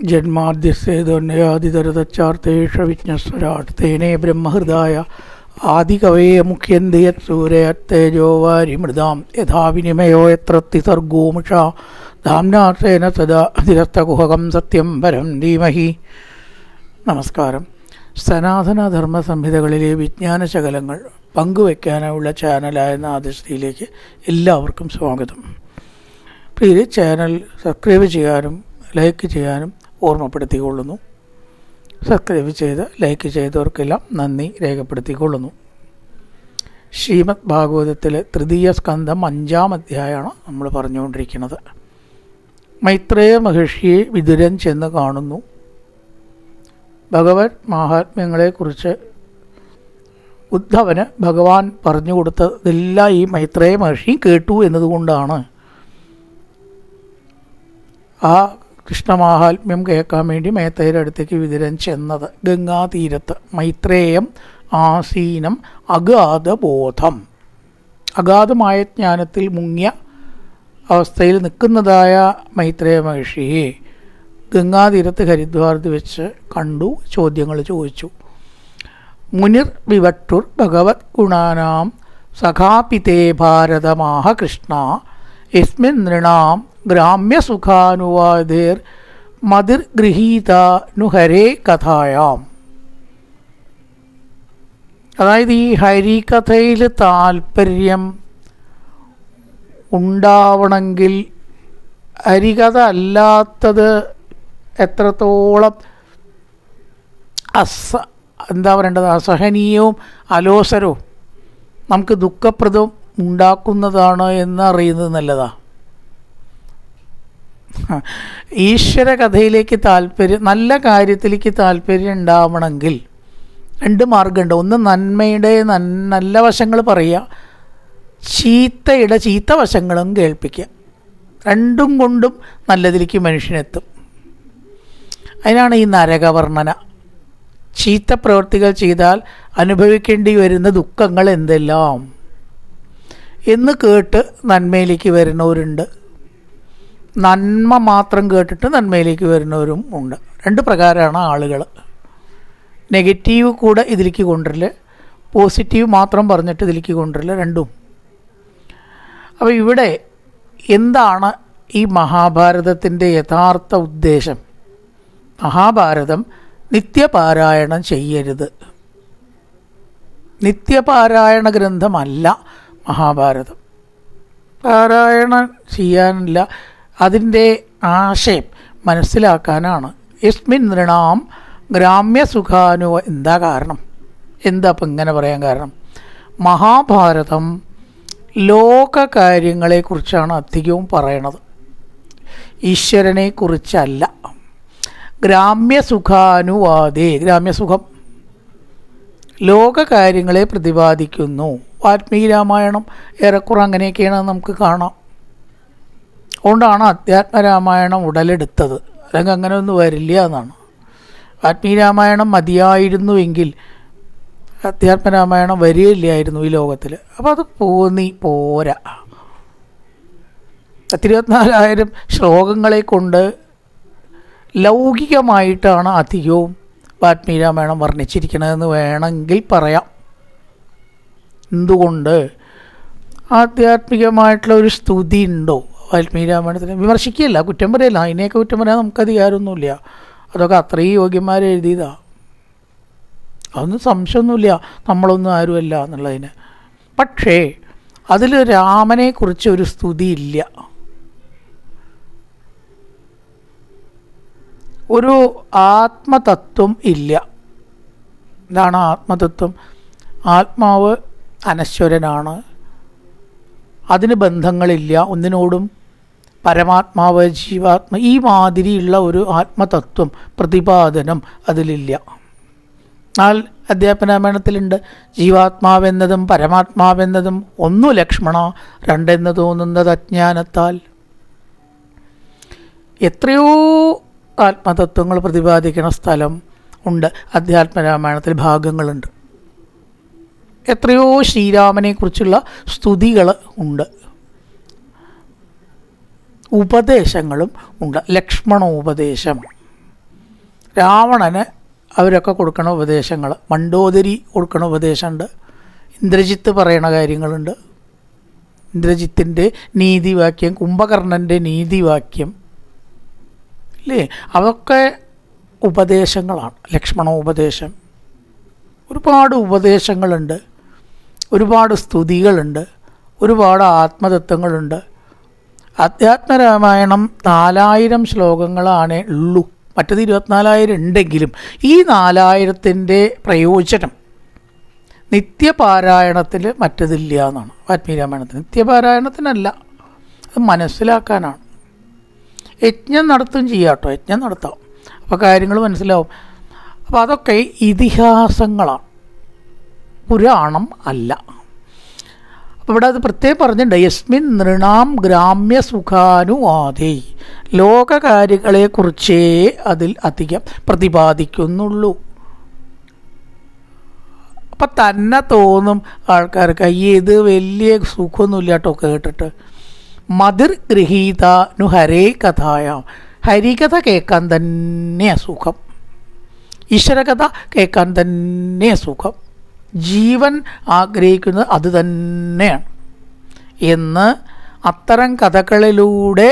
ജന്മാദ്യസേതോന്യാദിതരതച്ചാർത്തേഷവിജ്ഞസ്വരാട് തേനേ ബ്രഹ്മഹൃദായ ആദികവേ മുഖ്യന്തി യത്സൂരയത്തേജോ വാരിമൃതാം യഥാ വിനിമയോ യത്ര സർഗോമുഷാ ധാംനാഥേന സദാ ധിരസ്തകുഹകം സത്യം പരം ധീമഹി. നമസ്കാരം. സനാതനധർമ്മ സംഹിതകളിലെ വിജ്ഞാനശകലങ്ങൾ പങ്കുവയ്ക്കാനുള്ള ചാനലായ നാദശ്രീയിലേക്ക് എല്ലാവർക്കും സ്വാഗതം. പ്രിയ ചാനൽ സബ്സ്ക്രൈബ് ചെയ്യാനും ലൈക്ക് ചെയ്യാനും ഓർമ്മപ്പെടുത്തിക്കൊള്ളുന്നു. സബ്സ്ക്രൈബ് ചെയ്ത് ലൈക്ക് ചെയ്തവർക്കെല്ലാം നന്ദി രേഖപ്പെടുത്തിക്കൊള്ളുന്നു. ശ്രീമദ് ഭാഗവതത്തിലെ തൃതീയ സ്കന്ധം 5-ാം അധ്യായമാണ് നമ്മൾ പറഞ്ഞുകൊണ്ടിരിക്കുന്നത്. മൈത്രേയ മഹർഷിയെ വിതുരൻ ചെന്ന് കാണുന്നു. ഭഗവത് മാഹാത്മ്യങ്ങളെക്കുറിച്ച് ഉദ്ധവന് ഭഗവാൻ പറഞ്ഞു കൊടുത്തതെല്ലാം ഈ മൈത്രേയ മഹർഷി കേട്ടു എന്നതുകൊണ്ടാണ് ആ കൃഷ്ണമാഹാത്മ്യം കേൾക്കാൻ വേണ്ടി മൈത്രേയരുടെ അടുത്തേക്ക് വിതുരൻ ചെന്നത്. ഗംഗാതീരത്ത് മൈത്രേയം ആസീനം അഗാധബോധം, അഗാധമായ ജ്ഞാനത്തിൽ മുങ്ങിയ അവസ്ഥയിൽ നിൽക്കുന്നതായ മൈത്രേയ മഹർഷിയെ ഗംഗാതീരത്ത് ഹരിദ്വാരത്ത് വെച്ച് കണ്ടു. ചോദ്യങ്ങൾ ചോദിച്ചു. മുനിർ വിവട്ടുർ ഭഗവത് ഗുണാനാം സഖാപിതേ ഭാരതമാഹ കൃഷ്ണ യസ്മിൻ നൃണാം ഗ്രാമ്യസുഖാനുവാദേർ മതിർ ഗൃഹീത നുഹരേ കഥായാം. അതായത് ഈ ഹരികഥയിൽ താല്പര്യം ഉണ്ടാവണമെങ്കിൽ ഹരികഥ അല്ലാത്തത് എത്രത്തോളം അസഹനീയവും അലോസരവും നമുക്ക് ദുഃഖപ്രദവും ഉണ്ടാക്കുന്നതാണ് എന്നറിയുന്നത് നല്ലതാണ്. ഈശ്വര കഥയിലേക്ക് താല്പര്യം, നല്ല കാര്യത്തിലേക്ക് താല്പര്യം ഉണ്ടാവണമെങ്കിൽ 2 മാർഗമുണ്ട്. ഒന്ന് നന്മയുടെ നല്ല വശങ്ങൾ പറയുക, ചീത്തയുടെ ചീത്ത വശങ്ങളും കേൾപ്പിക്കുക. രണ്ടും കൊണ്ടും നല്ലതിലേക്ക് മനുഷ്യനെത്തും. അതിനാണ് ഈ നരകവർണ്ണന. ചീത്ത പ്രവൃത്തികൾ ചെയ്താൽ അനുഭവിക്കേണ്ടി വരുന്ന ദുഃഖങ്ങൾ എന്തെല്ലാം എന്ന് കേട്ട് നന്മയിലേക്ക് വരുന്നവരുണ്ട്. നന്മ മാത്രം കേട്ടിട്ട് നന്മയിലേക്ക് വരുന്നവരും ഉണ്ട്. 2 പ്രകാരമാണ് ആളുകൾ. നെഗറ്റീവ് കൂടെ ഇതിലേക്ക് കൊണ്ടുവരില്ല, പോസിറ്റീവ് മാത്രം പറഞ്ഞിട്ട് ഇതിലേക്ക് കൊണ്ടുവരില്ല, രണ്ടും. അപ്പോൾ ഇവിടെ എന്താണ് ഈ മഹാഭാരതത്തിൻ്റെ യഥാർത്ഥ ഉദ്ദേശം? മഹാഭാരതം നിത്യപാരായണം ചെയ്യരുത്. നിത്യപാരായണ ഗ്രന്ഥമല്ല മഹാഭാരതം. പാരായണം ചെയ്യാനില്ല, അതിൻ്റെ ആശയം മനസ്സിലാക്കാനാണ്. യസ്മിൻ നൃണാം ഗ്രാമ്യസുഖാനുവ. എന്താ കാരണം? എന്താ ഇപ്പം ഇങ്ങനെ പറയാൻ കാരണം? മഹാഭാരതം ലോകകാര്യങ്ങളെക്കുറിച്ചാണ് അധികവും പറയണത്, ഈശ്വരനെക്കുറിച്ചല്ല. ഗ്രാമ്യസുഖാനുവാദേ, ഗ്രാമ്യസുഖം ലോകകാര്യങ്ങളെ പ്രതിപാദിക്കുന്നു. വാൽമീകി രാമായണം ഏറെക്കുറെ അങ്ങനെയൊക്കെയാണ് നമുക്ക് കാണാം. അതുകൊണ്ടാണ് അധ്യാത്മരാമായണം ഉടലെടുത്തത്. അല്ലെങ്കിൽ അങ്ങനെ ഒന്നും വരില്ല എന്നാണ്. വാൽമീകി രാമായണം മതിയായിരുന്നുവെങ്കിൽ അധ്യാത്മരാമായണം വരികയില്ലായിരുന്നു ഈ ലോകത്തിൽ. അപ്പോൾ അത് പോരാ. 24,000 ശ്ലോകങ്ങളെ കൊണ്ട് ലൗകികമായിട്ടാണ് അധികവും വാൽമീകി രാമായണം വർണ്ണിച്ചിരിക്കണതെന്ന് വേണമെങ്കിൽ പറയാം. എന്തുകൊണ്ട്? ആധ്യാത്മികമായിട്ടുള്ള ഒരു സ്തുതി ഉണ്ടോ വാൽമീകി രാമായണത്തിന്? വിമർശിക്കുകയല്ല, കുറ്റം പറയല്ല. അതിനെയൊക്കെ കുറ്റം പറയാൻ നമുക്ക് അധികാരമൊന്നുമില്ല. അതൊക്കെ അത്രയും യോഗ്യന്മാരെഴുതിയതാണ്. അതൊന്നും സംശയമൊന്നുമില്ല, നമ്മളൊന്നും ആരുമല്ല എന്നുള്ളതിന്. പക്ഷേ അതിൽ രാമനെക്കുറിച്ച് ഒരു സ്തുതി ഇല്ല. ഒരു ആത്മതത്വം ഇല്ല. ഇതാണ് ആത്മതത്വം. ആത്മാവ് അനശ്വരനാണ്, അതിന് ബന്ധങ്ങളില്ല ഒന്നിനോടും. പരമാത്മാവ്, ജീവാത്മ, ഈ മാതിരിയുള്ള ഒരു ആത്മതത്വം പ്രതിപാദനം അതിലില്ല. എന്നാൽ അധ്യാത്മരാമായണത്തിലുണ്ട്. ജീവാത്മാവെന്നതും പരമാത്മാവെന്നതും ഒന്നു ലക്ഷ്മണ, രണ്ടെന്ന് തോന്നുന്നത് അജ്ഞാനത്താൽ. എത്രയോ ആത്മതത്വങ്ങൾ പ്രതിപാദിക്കുന്ന സ്ഥലം ഉണ്ട് അധ്യാത്മരാമായണത്തിൽ, ഭാഗങ്ങളുണ്ട്. എത്രയോ ശ്രീരാമനെക്കുറിച്ചുള്ള സ്തുതികൾ ഉണ്ട്, ഉപദേശങ്ങളും ഉണ്ട്. ലക്ഷ്മണോപദേശം, രാവണന് അവരൊക്കെ കൊടുക്കണ ഉപദേശങ്ങൾ, മണ്ഡോദരി കൊടുക്കണ ഉപദേശമുണ്ട്, ഇന്ദ്രജിത്ത് പറയണ കാര്യങ്ങളുണ്ട്, ഇന്ദ്രജിത്തിൻ്റെ നീതിവാക്യം, കുംഭകർണൻ്റെ നീതിവാക്യം ഇല്ലേ, അതൊക്കെ ഉപദേശങ്ങളാണ്. ലക്ഷ്മണോപദേശം, ഒരുപാട് ഉപദേശങ്ങളുണ്ട്, ഒരുപാട് സ്തുതികളുണ്ട്, ഒരുപാട് ആത്മതത്വങ്ങളുണ്ട്. അധ്യാത്മരാമായണം 4000 ശ്ലോകങ്ങളാണ് ഉള്ളൂ. മറ്റത് 24,000 ഉണ്ടെങ്കിലും ഈ 4000ൻ്റെ പ്രയോജനം നിത്യപാരായണത്തിൽ മറ്റതില്ല എന്നാണ്. വാൽമീകി നിത്യപാരായണത്തിനല്ല, അത് മനസ്സിലാക്കാനാണ്. യജ്ഞം നടത്തും ചെയ്യാം കേട്ടോ, യജ്ഞം നടത്താം, അപ്പോൾ കാര്യങ്ങൾ മനസ്സിലാവും. അപ്പോൾ അതൊക്കെ ഇതിഹാസങ്ങളാണ്, പുരാണം അല്ല. അപ്പോൾ ഇവിടെ അത് പ്രത്യേകം പറഞ്ഞിട്ടുണ്ട്, യസ്മിൻ നൃണാം ഗ്രാമ്യ സുഖാനുവാദേ, ലോകകാര്യങ്ങളെക്കുറിച്ചേ അതിൽ അധികം പ്രതിപാദിക്കുന്നുള്ളൂ. അപ്പം തന്നെ തോന്നും ആൾക്കാർക്ക്, ഇത് വലിയ സുഖമൊന്നുമില്ല കേട്ടോ കേട്ടിട്ട്. മതിർ ഗൃഹീത നു ഹരേ കഥായ, ഹരികഥ കേൾക്കാൻ തന്നെ സുഖം, ഈശ്വരകഥ കേൾക്കാൻ തന്നെ സുഖം, ജീവൻ ആഗ്രഹിക്കുന്നത് അത് തന്നെയാണ് എന്ന് അത്തരം കഥകളിലൂടെ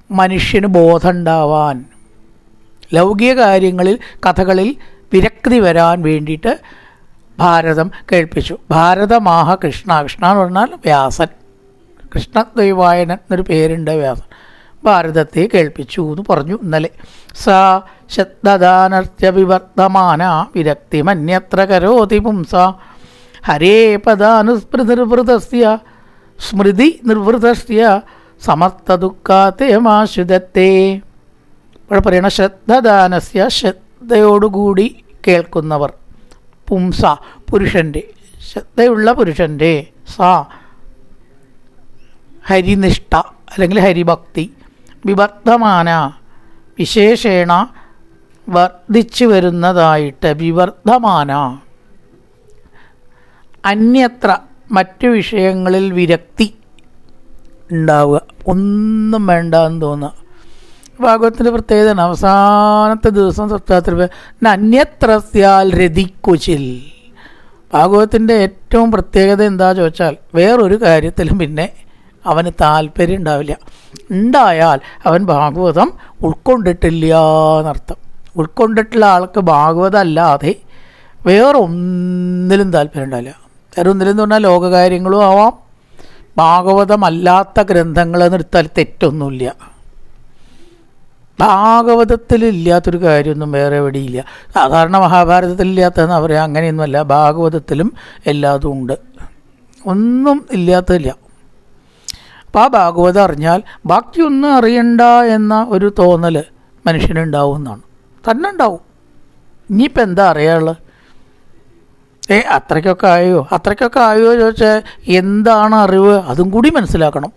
മനുഷ്യന് ബോധമുണ്ടാവാൻ, ലൗകിക കാര്യങ്ങളിൽ കഥകളിൽ വിരക്തി വരാൻ വേണ്ടിയിട്ട് ഭാരതം കേൾപ്പിച്ചു. ഭാരതമാഹ കൃഷ്ണ, കൃഷ്ണ എന്ന് പറഞ്ഞാൽ വ്യാസൻ, കൃഷ്ണദ്വൈവായനൻ എന്നൊരു പേരുണ്ട് വ്യാസൻ, ഭാരതത്തെ കേൾപ്പിച്ചു എന്ന് പറഞ്ഞു ഇന്നലെ. സാ ശബ്ദദാനർഥ്യ വിവർത്തമാന വിരക്തിമന്യത്ര കരോതി പുംസ ഹരേ പദാനുസ്മൃതിർവൃതസ്യ സ്മൃതി നിർവൃതസ്യ സമർത്ഥദുഃഖാതേമാശുദ്ധത്തെ. ഇവിടെ പറയണ ശ്രദ്ധദാനസ്യ, ശ്രദ്ധയോടുകൂടി കേൾക്കുന്നവർ, പുംസ പുരുഷൻ്റെ, ശ്രദ്ധയുള്ള പുരുഷൻ്റെ, സാ ഹരിനിഷ്ഠ അല്ലെങ്കിൽ ഹരിഭക്തി, വിവർദ്ധമാന വിശേഷേണ വർദ്ധിച്ചു വരുന്നതായിട്ട്, വിവർദ്ധമാന അന്യത്ര മറ്റു വിഷയങ്ങളിൽ വിരക്തി ഉണ്ടാവുക, ഒന്നും വേണ്ട എന്ന് തോന്നുക. ഭാഗവത്തിൻ്റെ പ്രത്യേകതയാണ് അവസാനത്തെ ദിവസം സപ്താഹത്തിൽ അന്യത്രസ്യാൽ രതിക്കുചിൽ. ഭാഗവത്തിൻ്റെ ഏറ്റവും പ്രത്യേകത എന്താ ചോദിച്ചാൽ വേറൊരു കാര്യത്തിലും പിന്നെ അവന് താല്പര്യം ഉണ്ടാവില്ല. ഉണ്ടായാൽ അവൻ ഭാഗവതം ഉൾക്കൊണ്ടിട്ടില്ല എന്നർത്ഥം. ഉൾക്കൊണ്ടിട്ടുള്ള ആൾക്ക് ഭാഗവതം അല്ലാതെ വേറൊന്നിലും താല്പര്യം ഉണ്ടാവില്ല. വേറെ ഒന്നിലെന്ന് പറഞ്ഞാൽ ലോകകാര്യങ്ങളും ആവാം, ഭാഗവതമല്ലാത്ത ഗ്രന്ഥങ്ങൾ നിർത്താൽ തെറ്റൊന്നുമില്ല. ഭാഗവതത്തിലില്ലാത്തൊരു കാര്യമൊന്നും വേറെ എവിടെയില്ല. സാധാരണ മഹാഭാരതത്തിലില്ലാത്തതെന്ന് പറയാം, അങ്ങനെയൊന്നുമല്ല, ഭാഗവതത്തിലും എല്ലാതും ഉണ്ട്, ഒന്നും ഇല്ലാത്തതില്ല. അപ്പോൾ ആ ഭാഗവതം അറിഞ്ഞാൽ ബാക്കിയൊന്നും അറിയണ്ട എന്ന ഒരു തോന്നൽ മനുഷ്യനുണ്ടാവും എന്നാണ്, തന്നെ ഉണ്ടാവും. ഇനിയിപ്പോൾ എന്താ അറിയാനുള്ളത്? അത്രയ്ക്കൊക്കെ ആയോ ചോദിച്ചാൽ എന്താണ് അറിവ്, അതും കൂടി മനസ്സിലാക്കണം.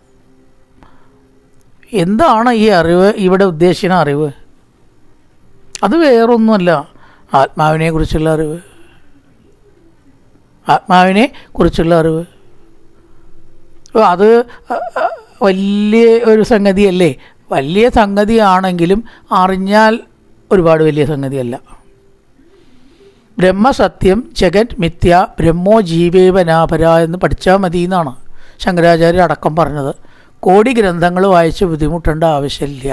എന്താണ് ഈ അറിവ്, ഇവിടെ ഉദ്ദേശിക്കുന്ന അറിവ്? അത് വേറൊന്നുമല്ല, ആത്മാവിനെ കുറിച്ചുള്ള അറിവ്, ആത്മാവിനെ കുറിച്ചുള്ള അറിവ്. അത് വലിയ ഒരു സംഗതിയല്ലേ? വലിയ സംഗതിയാണെങ്കിലും അറിഞ്ഞാൽ ഒരുപാട് വലിയ സംഗതിയല്ല. ബ്രഹ്മസത്യം ജഗത് മിഥ്യ ബ്രഹ്മോ ജീവേവനാപര എന്ന് പഠിച്ചാൽ മതി എന്നാണ് ശങ്കരാചാര്യ അടക്കം പറഞ്ഞത്. കോടി ഗ്രന്ഥങ്ങൾ വായിച്ച് ബുദ്ധിമുട്ടേണ്ട ആവശ്യമില്ല.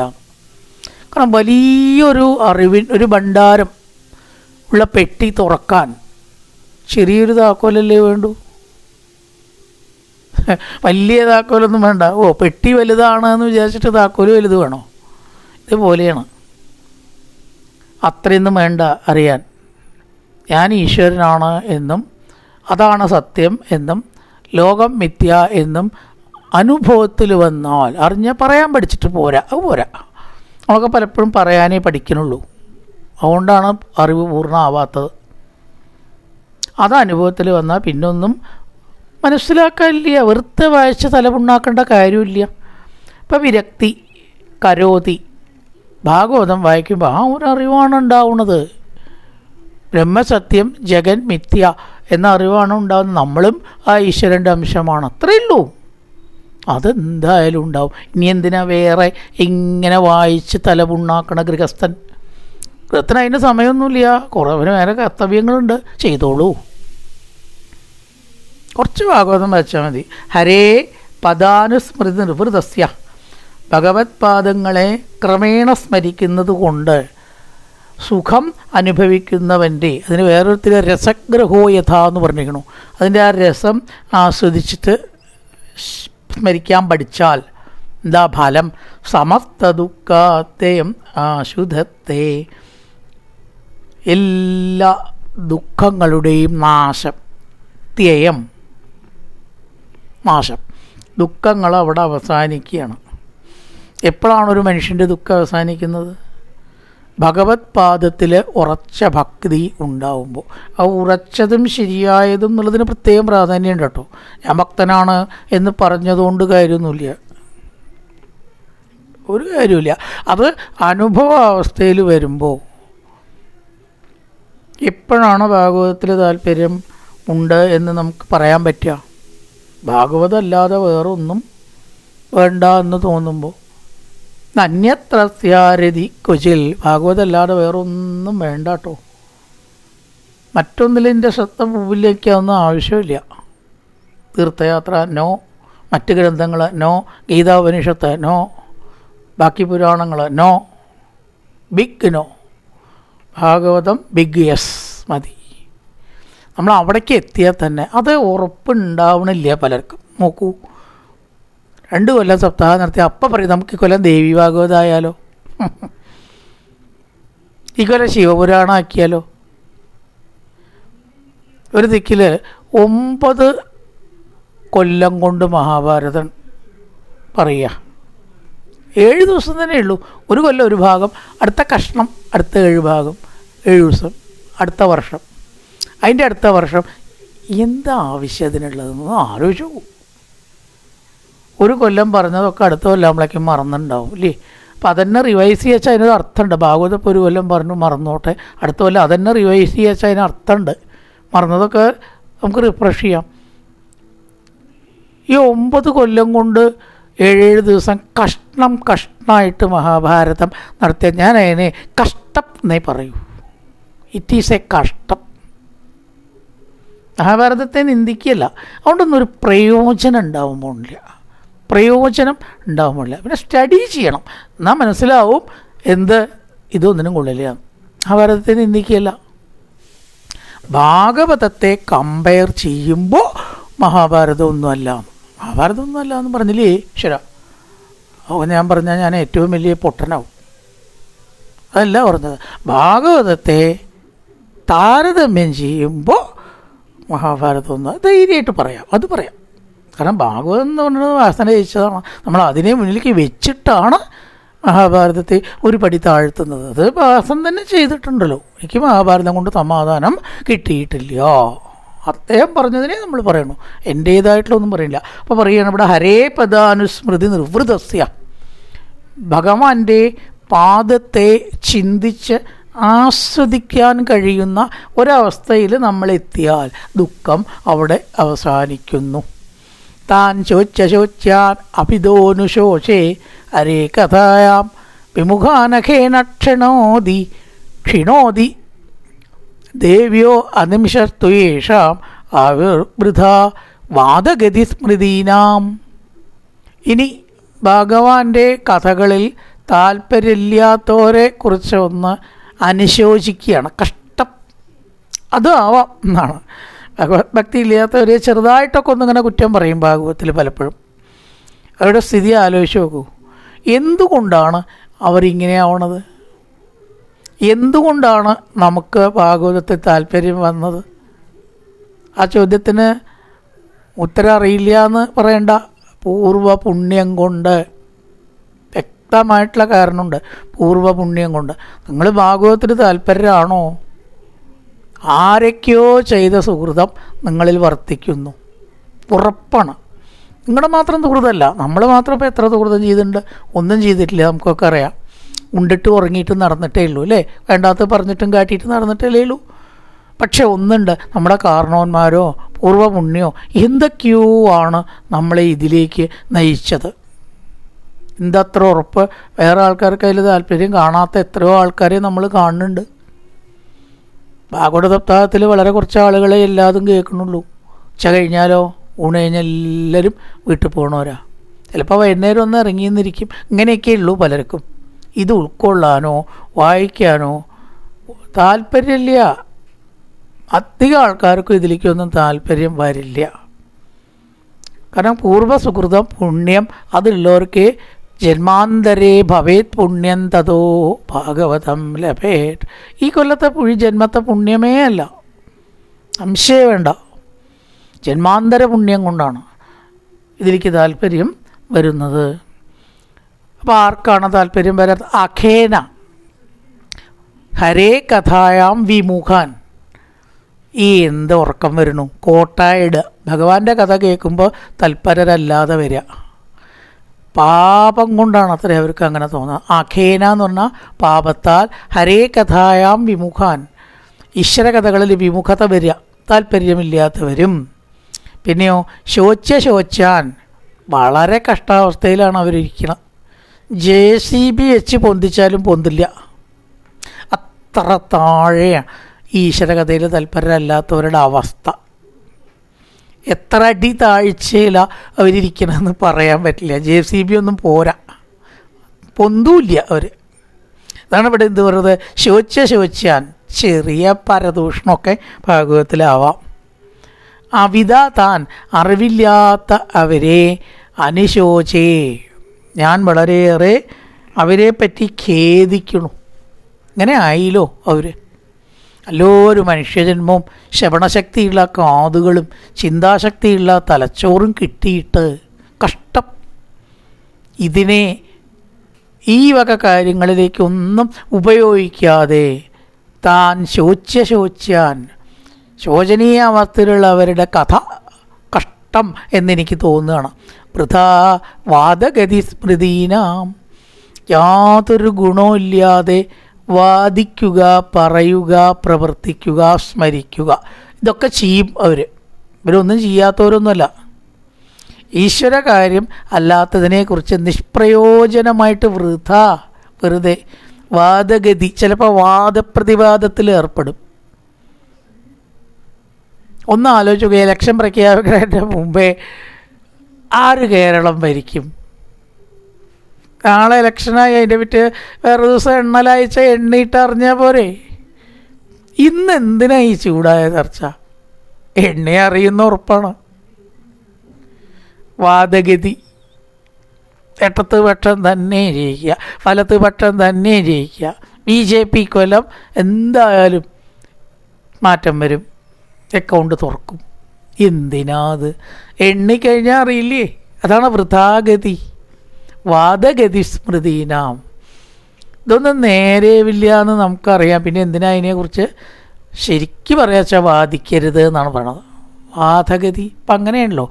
കാരണം വലിയൊരു ഒരു ഭണ്ഡാരം ഉള്ള പെട്ടി തുറക്കാൻ ചെറിയൊരു താക്കോലല്ലേ വേണ്ടൂ? വലിയ താക്കോലൊന്നും വേണ്ട. പെട്ടി വലുതാണ് എന്ന് വിചാരിച്ചിട്ട് താക്കോല് വലുത് വേണോ? ഇതുപോലെയാണ്. അത്രയൊന്നും വേണ്ട അറിയാൻ. ഞാൻ ഈശ്വരനാണ് എന്നും അതാണ് സത്യം എന്നും ലോകം മിഥ്യ എന്നും അനുഭവത്തിൽ വന്നാൽ അറിഞ്ഞാൽ പറയാൻ പഠിച്ചിട്ട് പോരാ. അത് പോരാ, നമുക്ക് പലപ്പോഴും പറയാനേ പഠിക്കണുള്ളൂ. അതുകൊണ്ടാണ് അറിവ് പൂർണ്ണമാവാത്തത്. അത് അനുഭവത്തിൽ വന്നാൽ പിന്നൊന്നും മനസ്സിലാക്കാനില്ല, വെറുതെ വായിച്ച് തലപുണ്ണാക്കേണ്ട കാര്യമില്ല. ഇപ്പം വിരക്തി കരോതി, ഭാഗവതം വായിക്കുമ്പോൾ ആ ഒരു അറിവാണ് ഉണ്ടാവുന്നത്. ബ്രഹ്മസത്യം ജഗൻ മിഥ്യ എന്ന അറിവാണ് ഉണ്ടാകുന്നത്. നമ്മളും ആ ഈശ്വരൻ്റെ അംശമാണ്, അത്രയേ ഉള്ളൂ. അതെന്തായാലും ഉണ്ടാവും. ഇനി എന്തിനാ വേറെ ഇങ്ങനെ വായിച്ച് തലപുണ്ണാക്കണ ഗൃഹസ്ഥൻ? കൃത്തിന് അതിന് സമയമൊന്നുമില്ല, കുറവിന് വേറെ കർത്തവ്യങ്ങളുണ്ട്, ചെയ്തോളൂ. കുറച്ച് ഭാഗവതം വായിച്ചാൽ മതി. ഹരേ പദാനുസ്മൃതി നിർവൃതസ്യ, ഭഗവത് പാദങ്ങളെ ക്രമേണ സ്മരിക്കുന്നത് കൊണ്ട് സുഖം അനുഭവിക്കുന്നവൻ്റെ, അതിന് വേറൊരുത്തിരി രസഗ്രഹോ യഥാ എന്ന് പറഞ്ഞിരിക്കണു, അതിൻ്റെ ആ രസം ആസ്വദിച്ചിട്ട് സ്മരിക്കാൻ പഠിച്ചാൽ എന്താ ഫലം? സമസ്ത ദുഃഖാത്തേയം ആശുധത്തെ, എല്ലാ ദുഃഖങ്ങളുടെയും നാശം. ത്യയം നാശം, ദുഃഖങ്ങൾ അവിടെ അവസാനിക്കുകയാണ്. എപ്പോഴാണ് ഒരു മനുഷ്യൻ്റെ ദുഃഖം അവസാനിക്കുന്നത്? ഭഗവത് പാദത്തിൽ ഉറച്ച ഭക്തി ഉണ്ടാവുമ്പോൾ. ആ ഉറച്ചതും ശരിയായതും എന്നുള്ളതിന് പ്രത്യേകം പ്രാധാന്യമുണ്ട് കേട്ടോ. ഞാൻ ഭക്തനാണ് എന്ന് പറഞ്ഞതുകൊണ്ട് കാര്യമൊന്നുമില്ല, ഒരു കാര്യമില്ല. അത് അനുഭവാവസ്ഥയിൽ വരുമ്പോൾ എപ്പോഴാണ് ഭാഗവതത്തിൽ താല്പര്യം ഉണ്ട് എന്ന് നമുക്ക് പറയാൻ പറ്റുക? ഭാഗവതമല്ലാതെ വേറൊന്നും വേണ്ട എന്ന് തോന്നുമ്പോൾ, അന്യത്രസ്യാരതി കൊച്ചിൽ, ഭാഗവതമല്ലാതെ വേറൊന്നും വേണ്ട കേട്ടോ. മറ്റൊന്നിൽ എൻ്റെ ശ്രദ്ധ മുമ്പിലേക്കൊന്നും ആവശ്യമില്ല. തീർത്ഥയാത്ര നോ, മറ്റ് ഗ്രന്ഥങ്ങൾ നോ, ഗീതാപനിഷത്ത് നോ, ബാക്കി പുരാണങ്ങൾ no, big no. Bhagavatam big yes മതി. നമ്മൾ അവിടേക്ക് എത്തിയാൽ തന്നെ അത് ഉറപ്പുണ്ടാവണില്ല പലർക്കും. നോക്കൂ, 2 കൊല്ലം സപ്താഹം നടത്തി അപ്പം പറയും നമുക്ക് ഈ കൊല്ലം ദേവി ഭാഗവതമായാലോ, ഈ കൊല്ലം ശിവപുരാണം ആക്കിയാലോ. ഒരു ദിക്കിൽ 9 കൊല്ലം കൊണ്ട് മഹാഭാരതം പറയുക. 7 ദിവസം തന്നെ ഉള്ളൂ. ഒരു കൊല്ലം ഒരു ഭാഗം, അടുത്ത കഷ്ണം അടുത്ത 7 ഭാഗം, 7 ദിവസം, അടുത്ത വർഷം, അതിൻ്റെ അടുത്ത വർഷം. എന്താ ആവശ്യത്തിനുള്ളതെന്ന് ആലോചിച്ചു. ഒരു കൊല്ലം പറഞ്ഞതൊക്കെ അടുത്ത കൊല്ലാകുമ്പോഴേക്കും മറന്നുണ്ടാവും അല്ലേ? അപ്പോൾ അതന്നെ റിവൈസ് ചെയ്യാച്ചാൽ അതിനൊരു അർത്ഥമുണ്ട്. ഭാഗവതം ഇപ്പോൾ ഒരു കൊല്ലം പറഞ്ഞു മറന്നോട്ടെ, അടുത്ത കൊല്ലം അതന്നെ റിവൈസ് ചെയ്യാച്ചാൽ അതിന് അർത്ഥമുണ്ട്. മറന്നതൊക്കെ നമുക്ക് റിഫ്രഷ് ചെയ്യാം. ഈ 9 കൊല്ലം കൊണ്ട് 7 ദിവസം കഷ്ണമായിട്ട് മഹാഭാരതം നടത്തിയ ഞാൻ അതിനെ കഷ്ടം എന്നേ പറയൂ. ഇറ്റ് ഈസ് എ കഷ്ടം. മഹാഭാരതത്തെ നിന്ദിക്കുകയല്ല, അതുകൊണ്ടൊന്നും ഒരു പ്രയോജനം ഉണ്ടാവുമ്പോഴില്ല, പ്രയോജനം ഉണ്ടാവുമ്പോഴില്ല. പിന്നെ സ്റ്റഡി ചെയ്യണം, എന്നാൽ മനസ്സിലാവും എന്ത് ഇതൊന്നിനും കൊള്ളില്ല. മഹാഭാരതത്തെ നിന്ദിക്കുകയല്ല. ഭാഗവതത്തെ കമ്പയർ ചെയ്യുമ്പോൾ മഹാഭാരതം ഒന്നുമല്ല, മഹാഭാരതം ഒന്നുമല്ല എന്ന് പറഞ്ഞില്ലേ ഈശ്വര. അപ്പോൾ ഞാൻ പറഞ്ഞാൽ ഞാൻ ഏറ്റവും വലിയ പൊട്ടനാവും. അതല്ല പറഞ്ഞത്. ഭാഗവതത്തെ താരതമ്യം ചെയ്യുമ്പോൾ മഹാഭാരതം ഒന്ന് ധൈര്യമായിട്ട് പറയാം, അത് പറയാം. കാരണം ഭാഗവതം എന്ന് പറയുന്നത് വാസന ജയിച്ചതാണ്. നമ്മൾ അതിനെ മുന്നിലേക്ക് വെച്ചിട്ടാണ് മഹാഭാരതത്തെ ഒരു പടി താഴ്ത്തുന്നത്. അത് വാസന തന്നെ ചെയ്തിട്ടുണ്ടല്ലോ. എനിക്ക് മഹാഭാരതം കൊണ്ട് സമാധാനം കിട്ടിയിട്ടില്ല. അദ്ദേഹം പറഞ്ഞതിനെ നമ്മൾ പറയണു, എൻ്റേതായിട്ടുള്ളൊന്നും പറയില്ല. അപ്പോൾ പറയുകയാണ് ഇവിടെ ഹരേ പദാനുസ്മൃതി നിർവൃതസ്യ, ഭഗവാന്റെ പാദത്തെ ചിന്തിച്ച് ആസ്വദിക്കാൻ കഴിയുന്ന ഒരവസ്ഥയിൽ നമ്മളെത്തിയാൽ ദുഃഖം അവിടെ അവസാനിക്കുന്നു. താൻ ശോച്യാൻ അഭിതോനുശോചേ ഹരേ കഥായാം വിമുഖാനഖേന ക്ഷിണോതി ദേവ്യോ അനിമിഷത്വേഷാം ആവിർവൃഥ വാദഗതി സ്മൃതീനാം. ഇനി ഭഗവാന്റെ കഥകളിൽ താല്പര്യമില്ലാത്തവരെ കുറിച്ച് ഒന്ന് അനുശോചിക്കുകയാണ്. കഷ്ടം അത് ആവാം എന്നാണ്. ഭഗവത് ഭക്തി ഇല്ലാത്തവരെ ചെറുതായിട്ടൊക്കെ ഒന്നിങ്ങനെ കുറ്റം പറയും ഭാഗവതത്തിൽ പലപ്പോഴും. അവരുടെ സ്ഥിതി ആലോചിച്ച് നോക്കൂ. എന്തുകൊണ്ടാണ് അവരിങ്ങനെ ആവണത്? എന്തുകൊണ്ടാണ് നമുക്ക് ഭാഗവതത്തിൽ താല്പര്യം വന്നത്? ആ ചോദ്യത്തിന് ഉത്തരം അറിയില്ല എന്ന് പറയണ്ട. പൂർവ്വ പുണ്യം കൊണ്ട്, വ്യക്തമായിട്ടുള്ള കാരണമുണ്ട്. പൂർവ്വ പുണ്യം കൊണ്ട്. നിങ്ങൾ ഭാഗവതത്തിൽ താല്പര്യമാണോ? ആരൊക്കെയോ ചെയ്ത സുഹൃതം നിങ്ങളിൽ വർത്തിക്കുന്നു, ഉറപ്പാണ്. നിങ്ങളുടെ മാത്രം സുഹൃതമല്ല, നമ്മൾ മാത്രം ഇപ്പോൾ എത്ര സുഹൃതം ചെയ്തിട്ടുണ്ട്? ഒന്നും ചെയ്തിട്ടില്ല, നമുക്കൊക്കെ അറിയാം. ഉണ്ടിട്ട് ഉറങ്ങിയിട്ടും നടന്നിട്ടേ ഉള്ളൂ അല്ലേ? വേണ്ടാത്ത പറഞ്ഞിട്ടും കാട്ടിയിട്ട് നടന്നിട്ടല്ലേ ഉള്ളൂ. പക്ഷെ ഒന്നുണ്ട്, നമ്മുടെ കാരണവന്മാരോ പൂർവ്വപുണ്യോ എന്തൊക്കെയോ ആണ് നമ്മളെ ഇതിലേക്ക് നയിച്ചത്. എന്തത്ര ഉറപ്പ്? വേറെ ആൾക്കാർക്ക് അതിൽ താല്പര്യം കാണാത്ത എത്രയോ ആൾക്കാരെ നമ്മൾ കാണുന്നുണ്ട്. ഭാഗവത സപ്താഹത്തിൽ വളരെ കുറച്ച് ആളുകളെ എല്ലാതും കേൾക്കണുള്ളൂ. ഉച്ച കഴിഞ്ഞാലോ ഊണ് കഴിഞ്ഞാൽ എല്ലാവരും വീട്ടിൽ പോകണവരാ. ചിലപ്പോൾ വൈകുന്നേരം ഒന്ന് ഇറങ്ങിയെന്നിരിക്കും. ഇങ്ങനെയൊക്കെ ഉള്ളൂ പലർക്കും. ഇത് ഉൾക്കൊള്ളാനോ വായിക്കാനോ താല്പര്യമില്ല. അധികം ആൾക്കാർക്കും ഇതിലേക്കൊന്നും താല്പര്യം വരില്ല. കാരണം പൂർവ്വസുകൃതം പുണ്യം അതുള്ളവർക്ക് ജന്മാന്തരേ ഭവേത് പുണ്യം തതോ ഭാഗവതം ലഭേത്. ഈ കൊല്ലത്തെ ജന്മത്തെ പുണ്യമേ അല്ല, സംശയം വേണ്ട. ജന്മാന്തര പുണ്യം കൊണ്ടാണ് ഇതിലേക്ക് താല്പര്യം വരുന്നത്. അപ്പോൾ ആർക്കാണ് താല്പര്യം വരാത്തത്? അഖേന ഹരേ കഥായാം വിമുഖാൻ. ഈ എന്ത് ഉറക്കം വരുന്നു, കോട്ടായിടുക. ഭഗവാന്റെ കഥ കേൾക്കുമ്പോൾ തൽപരരല്ലാതെ വരിക. പാപം കൊണ്ടാണ് അത്ര അവർക്ക് അങ്ങനെ തോന്നുക. അഖേന എന്ന് പറഞ്ഞാൽ പാപത്താൽ, ഹരേ കഥായാം വിമുഖാൻ, ഈശ്വര കഥകളിൽ വിമുഖത വരിക, താല്പര്യമില്ലാത്തവരും. പിന്നെയോ ശോച്ചാൻ, വളരെ കഷ്ടാവസ്ഥയിലാണ് അവരിയ്ക്കുന്നത്. JCB വെച്ച് പൊന്തിച്ചാലും പൊന്തില്ല, അത്ര താഴെയാണ് ഈശ്വരകഥയിൽ തൽപരരല്ലാത്തവരുടെ അവസ്ഥ. എത്ര അടി താഴ്ചയിലാണ് അവരിയ്ക്കണമെന്ന് പറയാൻ പറ്റില്ല. JCB ഒന്നും പോരാ, പൊന്തൂല്ല അവർ. അതാണ് ഇവിടെ എന്ത് പറയുന്നത്? ശോച്ചാൻ, ചെറിയ പരദൂഷണമൊക്കെ ഭാഗവതത്തിലാവാം. അവിധ താൻ, അറിവില്ലാത്ത അവരെ, അനുശോചേ, ഞാൻ വളരെയേറെ അവരെ പറ്റി ഖേദിക്കണു. ഇങ്ങനെ ആയില്ലോ അവർ. നല്ലൊരു മനുഷ്യജന്മവും ശ്രവണശക്തിയുള്ള കാതുകളും ചിന്താശക്തിയുള്ള തലച്ചോറും കിട്ടിയിട്ട് കഷ്ടം. ഇതിനെ ഈ വക കാര്യങ്ങളിലേക്കൊന്നും ഉപയോഗിക്കാതെ താൻ ശോച്യാൻ, ശോചനീയ അവസ്ഥയിലുള്ളവരുടെ കഥ കഷ്ടം എന്നെനിക്ക് തോന്നുകയാണ്. വൃഥാ വാദഗതി സ്മൃതീനാം, യാതൊരു ഗുണമില്ലാതെ വാദിക്കുക, പറയുക, പ്രവർത്തിക്കുക, സ്മരിക്കുക, ഇതൊക്കെ ചെയ്യും അവർ. ഇവരൊന്നും ചെയ്യാത്തവരൊന്നുമല്ല. ഈശ്വര കാര്യം അല്ലാത്തതിനെക്കുറിച്ച് നിഷ്പ്രയോജനമായിട്ട് വെറുതെ വാദഗതി, ചിലപ്പോൾ വാദപ്രതിവാദത്തിൽ ഏർപ്പെടും. ഒന്ന് ആലോചിക്കുക, ഇലക്ഷൻ പ്രഖ്യാപിക്കുന്നതിൻ്റെ മുമ്പേ ആര് കേരളം ഭരിക്കും? നാളെ ഇലക്ഷനായി അതിൻ്റെ വിറ്റ് വേറെ ദിവസം എണ്ണലാഴ്ച എണ്ണിയിട്ട് അറിഞ്ഞാൽ പോരെ. ഇന്ന് എന്തിനാ ഈ ചൂടായ ചർച്ച? എണ്ണ അറിയുന്ന ഉറപ്പാണ്. വാദഗതി, ഇടത്ത് പക്ഷം തന്നെ ജയിക്കുക, വലത്ത് പക്ഷം തന്നെ ജയിക്കുക. BJP കൊല്ലം എന്തായാലും മാറ്റം വരും, അക്കൗണ്ട് തുറക്കും. എന്തിനാ അത്? എണ്ണിക്കഴിഞ്ഞാൽ അറിയില്ലേ? അതാണ് വൃഥാഗതി, വാദഗതി സ്മൃതീനാം. ഇതൊന്നും നേരെയില്ല എന്ന് നമുക്കറിയാം. പിന്നെ എന്തിനാ അതിനെക്കുറിച്ച് ശരിക്കും പറയാച്ചാൽ വാദിക്കരുത് എന്നാണ് പറയണത്. വാദഗതി ഇപ്പം അങ്ങനെയാണല്ലോ.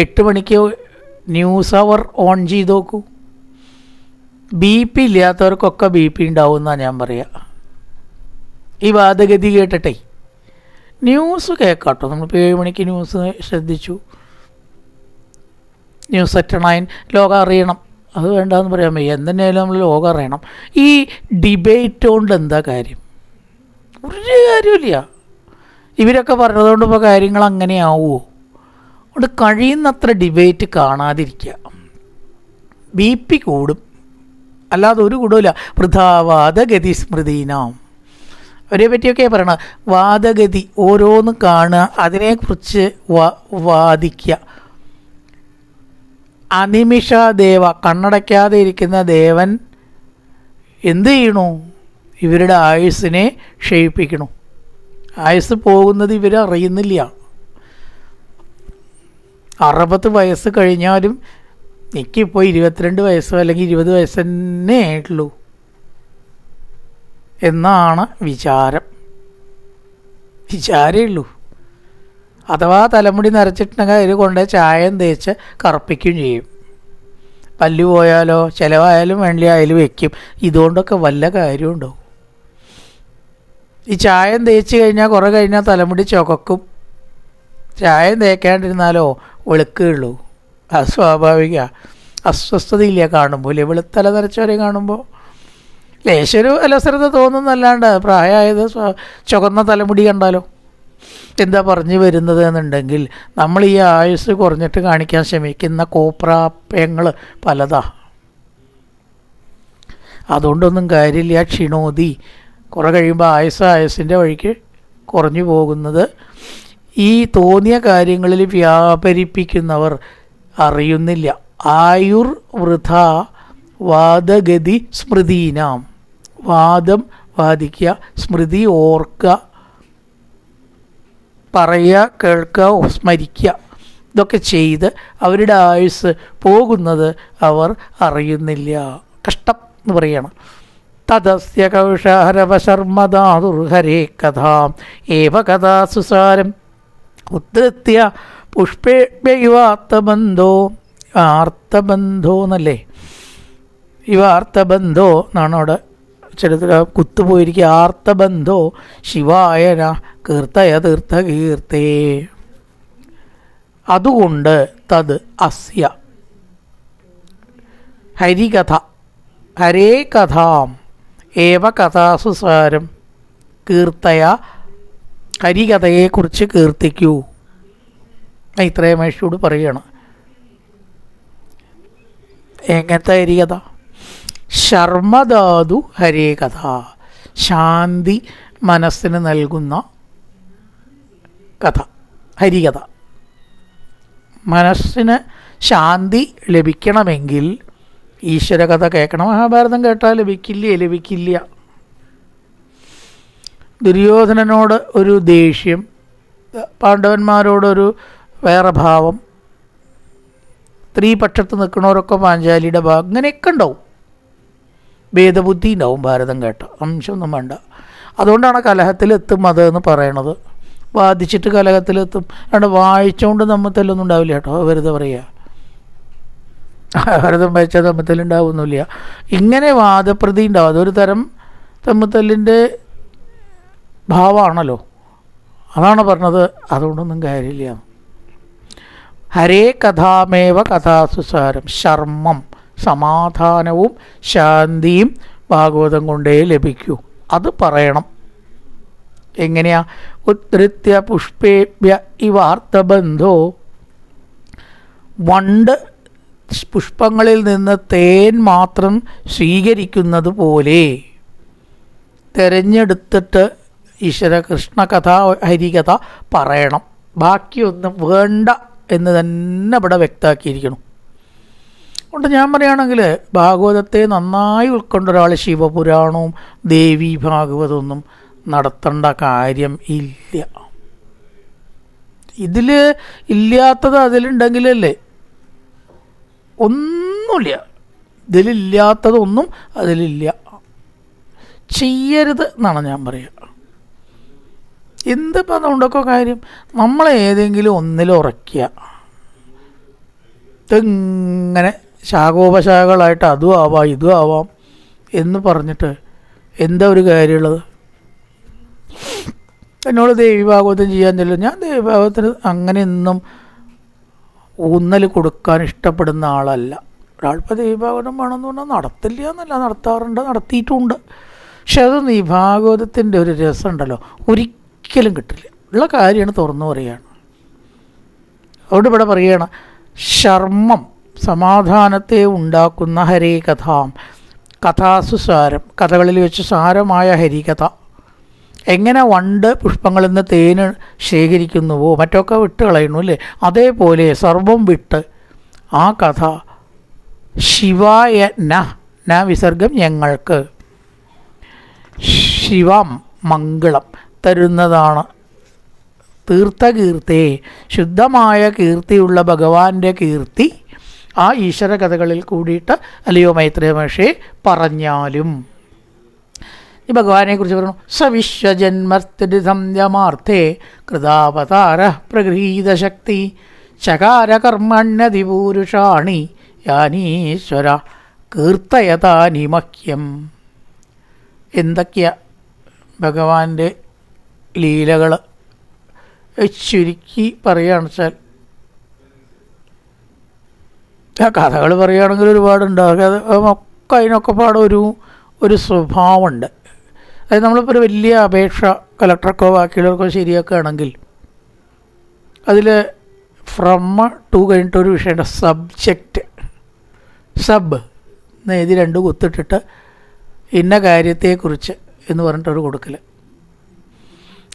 8 മണിക്ക് ന്യൂസ് അവർ ഓൺ ചെയ്ത് നോക്കൂ. BP ഇല്ലാത്തവർക്കൊക്കെ BP ഉണ്ടാവും എന്നാണ് ഞാൻ പറയുക. ഈ വാദഗതി കേട്ടിട്ടേ ന്യൂസ് കേൾക്കാട്ടോ. നമ്മളിപ്പോൾ 7 മണിക്ക് ന്യൂസ് ശ്രദ്ധിച്ചു, ന്യൂസ് അറ്റ് 9 ലോകം അറിയണം. അത് വേണ്ടാന്ന് പറയാൻ വയ്യ. എന്തെന്നായാലും നമ്മൾ ലോകം അറിയണം. ഈ ഡിബേറ്റ് കൊണ്ട് എന്താ കാര്യം? ഒരു കാര്യമില്ല. ഇവരൊക്കെ പറഞ്ഞതുകൊണ്ട് ഇപ്പോൾ കാര്യങ്ങൾ അങ്ങനെ ആവുമോ? അതുകൊണ്ട് കഴിയുന്നത്ര ഡിബേറ്റ് കാണാതിരിക്കുക. BP കൂടും, അല്ലാതെ ഒരു ഗുണമില്ല. വൃഥാവാദഗതി സ്മൃതീനാം, അവരെ പറ്റിയൊക്കെ പറയണം. വാദഗതി, ഓരോന്ന് കാണുക, അതിനെക്കുറിച്ച് വാദിക്കുക. അനിമിഷ ദേവ, കണ്ണടയ്ക്കാതെ ഇരിക്കുന്ന ദേവൻ എന്ത് ചെയ്യണു? ഇവരുടെ ആയുസ്സിനെ ക്ഷയിപ്പിക്കണു. ആയുസ് പോകുന്നത് ഇവരറിയുന്നില്ല. 60 വയസ്സ് കഴിഞ്ഞാലും എനിക്കിപ്പോൾ 22 വയസ്സോ അല്ലെങ്കിൽ 20 വയസ്സ് തന്നെ ആയിട്ടുള്ളൂ എന്നാണ് വിചാരമേ ഉള്ളൂ. അഥവാ തലമുടി നരച്ചിട്ടുണ്ടെങ്കിൽ അതിൽ കൊണ്ട് ചായം തേച്ച് കറുപ്പിക്കുകയും ചെയ്യും. പല്ല് പോയാലോ ചിലവായാലും വേണ്ടി അതിൽ വയ്ക്കും. ഇതുകൊണ്ടൊക്കെ വല്ല കാര്യമുണ്ടോ? ഈ ചായം തേച്ച് കഴിഞ്ഞാൽ കുറേ കഴിഞ്ഞാൽ തലമുടി ചുവക്കും. ചായം തേക്കാണ്ടിരുന്നാലോ വെളുക്കുകയുള്ളൂ. അത് സ്വാഭാവികമാണ്. അസ്വസ്ഥതയില്ല കാണുമ്പോൾ ഇല്ലേ, വെളുത്തല നരച്ചവരെ കാണുമ്പോൾ ലേശൊരു അലസരത തോന്നുന്നല്ലാണ്ട് പ്രായമായത് ചുവന്ന തലമുടി കണ്ടാലോ എന്താ പറഞ്ഞു വരുന്നത് എന്നുണ്ടെങ്കിൽ നമ്മൾ ഈ ആയുസ് കുറഞ്ഞിട്ട് കാണിക്കാൻ ശ്രമിക്കുന്ന കോപ്രാപ്യങ്ങൾ പലതാ. അതുകൊണ്ടൊന്നും കാര്യമില്ല. ക്ഷിണോതി, കുറേ കഴിയുമ്പോൾ ആയുസിൻ്റെ വഴിക്ക് കുറഞ്ഞു പോകുന്നത് ഈ തോന്നിയ കാര്യങ്ങളിൽ വ്യാപരിപ്പിക്കുന്നവർ അറിയുന്നില്ല. ആയുർ വൃഥ വാദഗതി സ്മൃതീനാം, വാദം വാദിക്കുക, സ്മൃതി ഓർക്കുക, പറയുക, കേൾക്കുക, സ്മരിക്കുക, ഇതൊക്കെ ചെയ്ത് അവരുടെ ആയുസ് പോകുന്നത് അവർ അറിയുന്നില്ല. കഷ്ടം എന്ന് പറയണം. തദസ്യ കൗഷാരവശർമ്മദാതുർഹരേ കഥാം ഏവ കഥാസുസാരം ഉദ്ധൃത്യ പുഷ്പേഭ്യവാർത്തബന്ധോ, ആർത്തബന്ധോ എന്നല്ലേ, ഇവ ആർത്തബന്ധോ എന്നാണ് അവിടെ ചിലത്തിൽ കുത്തുപോയിരിക്കുക. ആർത്തബന്ധോ ശിവായന കീർത്തയ തീർത്ഥകീർത്തേ. അതുകൊണ്ട് തത് അസ്യ ഹരികഥ ഹരേ കഥാം ഏവ കഥാസുസാരം കീർത്തയ, ഹരികഥയെക്കുറിച്ച് കീർത്തിക്കൂ. മൈത്രേയ മഹർഷിയോട് പറയുകയാണ്. എങ്ങനത്തെ ഹരികഥ? ശർമ്മധാതു ഹരേ കഥ, ശാന്തി മനസ്സിന് നൽകുന്ന കഥ, ഹരികഥ. മനസ്സിന് ശാന്തി ലഭിക്കണമെങ്കിൽ ഈശ്വരകഥ കേൾക്കണം. മഹാഭാരതം കേട്ടാൽ ലഭിക്കില്ല. ദുര്യോധനനോട് ഒരു ദേഷ്യം, പാണ്ഡവന്മാരോടൊരു വേറെ ഭാവം, സ്ത്രീപക്ഷത്ത് നിൽക്കുന്നവരൊക്കെ പാഞ്ചാലിയുടെ ഭാഗം, അങ്ങനെയൊക്കെ ഉണ്ടാവും. ഭേദബുദ്ധി ഉണ്ടാവും ഭാരതം കേട്ട, അംശമൊന്നും വേണ്ട. അതുകൊണ്ടാണ് കലഹത്തിലെത്തും അതെന്ന് പറയണത്. വാദിച്ചിട്ട് കലഹത്തിലെത്തും. അതുകൊണ്ട് വായിച്ചുകൊണ്ട് തമ്മിത്തല്ലൊന്നും ഉണ്ടാവില്ല കേട്ടോ, വെറുതെ പറയുക. ഭാരതം വായിച്ചാൽ തമ്മിത്തല്ലുണ്ടാവുന്നില്ല. ഇങ്ങനെ വാദപ്രതി ഉണ്ടാവും. അതൊരു തരം തമ്മിത്തല്ലിൻ്റെ ഭാവമാണല്ലോ. അതാണ് പറഞ്ഞത്. അതുകൊണ്ടൊന്നും കാര്യമില്ല. ഹരേ കഥാമേവ കഥാസുസാരം, ശർമ്മം സമാധാനവും ശാന്തിയും ഭാഗവതം കൊണ്ടേ ലഭിക്കൂ. അത് പറയണം. എങ്ങനെയാ? ഉദ്ധൃത്യ പുഷ്പേഭ്യ ഇവാർത്തബന്ധോ, വണ്ട് പുഷ്പങ്ങളിൽ നിന്ന് തേൻ മാത്രം സ്വീകരിക്കുന്നത് പോലെ തിരഞ്ഞെടുത്തിട്ട് ഈശ്വര കൃഷ്ണകഥ ഹരികഥ പറയണം. ബാക്കിയൊന്നും വേണ്ട എന്ന് തന്നെ ഇവിടെ വ്യക്തമാക്കിയിരിക്കണം. അതുകൊണ്ട് ഞാൻ പറയുകയാണെങ്കിൽ ഭാഗവതത്തെ നന്നായി ഉൾക്കൊണ്ട ഒരാൾ ശിവപുരാണവും ദേവി ഭാഗവതമൊന്നും നടത്തേണ്ട കാര്യം ഇല്ല. ഇതിൽ ഇല്ലാത്തത് അതിലുണ്ടെങ്കിലല്ലേ? ഒന്നുമില്ല. ഇതിലില്ലാത്തതൊന്നും അതിലില്ല. ചെയ്യരുത് എന്നാണ് ഞാൻ പറയുക. എന്തിപ്പോൾ അതുകൊണ്ടൊക്കെ കാര്യം? നമ്മളേതെങ്കിലും ഒന്നിൽ ഉറക്കുക, ഇതെങ്ങനെ ശാഖോപശാഖകളായിട്ട് അതും ആവാം ഇതും ആവാം എന്ന് പറഞ്ഞിട്ട് എന്താ ഒരു കാര്യമുള്ളത്? എന്നോട് ദേവി ഭാഗവതം ചെയ്യാൻ ചെല്ലും. ഞാൻ ദേവി ഭാഗവതത്തിന് അങ്ങനെയൊന്നും ഊന്നൽ കൊടുക്കാൻ ഇഷ്ടപ്പെടുന്ന ആളല്ല. ഒരാളിപ്പോൾ ദേവി ഭാഗവതം വേണമെന്ന് പറഞ്ഞാൽ നടത്തില്ല എന്നല്ല, നടത്താറുണ്ട്, നടത്തിയിട്ടുമുണ്ട്. പക്ഷെ അതൊന്നും ഈ ഭാഗവതത്തിൻ്റെ ഒരു രസമുണ്ടല്ലോ ഒരിക്കലും കിട്ടില്ല. ഉള്ള കാര്യമാണ് തുറന്നു പറയുകയാണ്. അതുകൊണ്ട് ഇവിടെ പറയുകയാണ്, ശർമ്മം സമാധാനത്തെ ഉണ്ടാക്കുന്ന ഹരേ കഥാം, കഥാസുസാരം കഥകളിൽ വെച്ച് സാരമായ ഹരികഥ. എങ്ങനെ വണ്ട് പുഷ്പങ്ങളിൽ നിന്ന് തേന് ശേഖരിക്കുന്നുവോ, മറ്റൊക്കെ വിട്ട് കളയണു അല്ലേ, അതേപോലെ സർവം വിട്ട് ആ കഥ ശിവായ ന വിസർഗം ഞങ്ങൾക്ക്, ശിവം മംഗളം തരുന്നതാണ്. തീർത്ഥകീർത്തേ, ശുദ്ധമായ കീർത്തിയുള്ള ഭഗവാന്റെ കീർത്തി ആ ഈശ്വര കഥകളിൽ കൂടിയിട്ട് അല്ലയോ മൈത്രേയ മഹർഷി പറഞ്ഞാലും. ഈ ഭഗവാനെക്കുറിച്ച് പറഞ്ഞു, സവിശ്വജന്മസ്ഥിതിസംയമാർത്ഥേ കൃതാവതാര പ്രഗൃഹീതശക്തി ചകാര കർമ്മണ്യതിപൂരുഷാണി യാനീശ്വര കീർത്തയതാനി മഹ്യം. എന്തൊക്കെയാ ഭഗവാന്റെ ലീലകൾ ചുരുക്കി പറയുകയാണെന്ന് വെച്ചാൽ, കഥകൾ പറയുകയാണെങ്കിൽ ഒരുപാടുണ്ട്. ഒക്കെ അതിനൊക്കെ ഒരു സ്വഭാവമുണ്ട്. അതായത് നമ്മളിപ്പോൾ ഒരു വലിയ അപേക്ഷ കലക്ടർക്കോ ബാക്കിയുള്ളവർക്കോ ശരിയാക്കുകയാണെങ്കിൽ അതിൽ ഫ്രം ടു കഴിഞ്ഞിട്ടൊരു വിഷയമുണ്ട്, സബ്ജക്റ്റ്. സബ് എന്ന് എഴുതി 2 കുത്തിട്ടിട്ട് ഇന്ന കാര്യത്തെക്കുറിച്ച് എന്ന് പറഞ്ഞിട്ടൊരു കൊടുക്കൽ,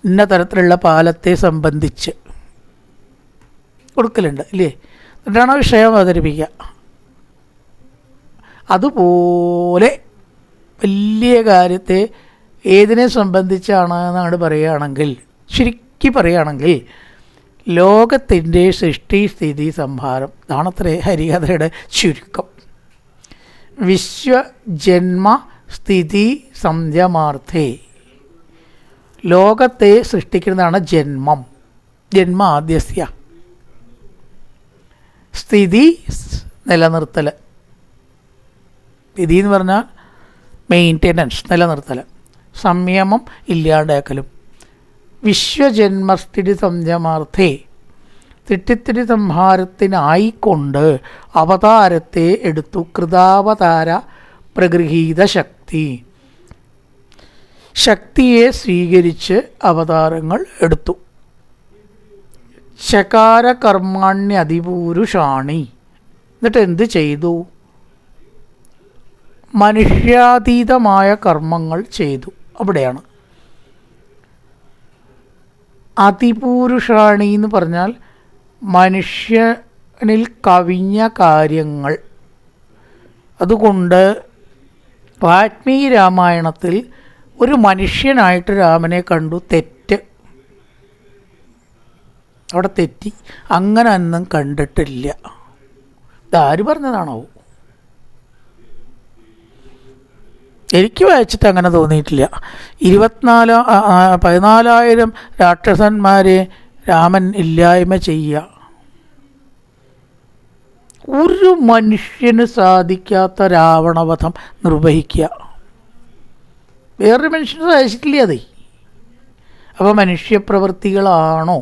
ഇന്ന തരത്തിലുള്ള പാലത്തെ സംബന്ധിച്ച് കൊടുക്കലുണ്ട് ഇല്ലേ? എന്നിട്ടാണ് വിഷയം അവതരിപ്പിക്കുക. അതുപോലെ വലിയ കാര്യത്തെ ഏതിനെ സംബന്ധിച്ചാണ് എന്നങ്ങോട്ട് പറയുകയാണെങ്കിൽ, ശരിക്ക് പറയുകയാണെങ്കിൽ ലോകത്തിൻ്റെ സൃഷ്ടി സ്ഥിതി സംഹാരം, ഇതാണത്രേ ഹരികഥയുടെ ചുരുക്കം. വിശ്വജന്മ സ്ഥിതി സംധ്യമാർത്ഥേ, ലോകത്തെ സൃഷ്ടിക്കുന്നതാണ് ജന്മം, ജന്മാദ്യസ്യ. സ്ഥിതി നിലനിർത്തൽ, സ്ഥിതി എന്ന് പറഞ്ഞാൽ മെയിൻ്റെനൻസ്, നിലനിർത്തൽ. സംയമം ഇല്ലാണ്ടാക്കലും. വിശ്വജന്മസ്ഥിതി സംയമാർത്ഥേ, തിട്ടിത്തിരി സംഹാരത്തിനായിക്കൊണ്ട് അവതാരത്തെ എടുത്തു. കൃതാവതാര പ്രഗൃഹീത ശക്തി, ശക്തിയെ സ്വീകരിച്ച് അവതാരങ്ങൾ എടുത്തു. ശകാര കർമാണ്യതിപൂരുഷാണി, എന്നിട്ട് എന്ത് ചെയ്തു? മനുഷ്യാതീതമായ കർമ്മങ്ങൾ ചെയ്തു. അവിടെയാണ് അതിപൂരുഷാണി എന്ന് പറഞ്ഞാൽ മനുഷ്യനിൽ കവിഞ്ഞ കാര്യങ്ങൾ. അതുകൊണ്ട് വാൽമീകി രാമായണത്തിൽ ഒരു മനുഷ്യനായിട്ട് രാമനെ കണ്ടു, തെറ്റ്, അവിടെ തെറ്റി. അങ്ങനെ ഒന്നും കണ്ടിട്ടില്ല. ഇതാര് പറഞ്ഞതാണോ? എനിക്ക് വായിച്ചിട്ട് അങ്ങനെ തോന്നിയിട്ടില്ല. 14,000 രാക്ഷസന്മാരെ രാമൻ ഇല്ലായ്മ ചെയ്യുക, ഒരു മനുഷ്യന് സാധിക്കാത്ത രാവണവധം നിർവഹിക്കുക, വേറൊരു മനുഷ്യന് സാധിച്ചിട്ടില്ല. അത് അപ്പോൾ മനുഷ്യപ്രവൃത്തികളാണോ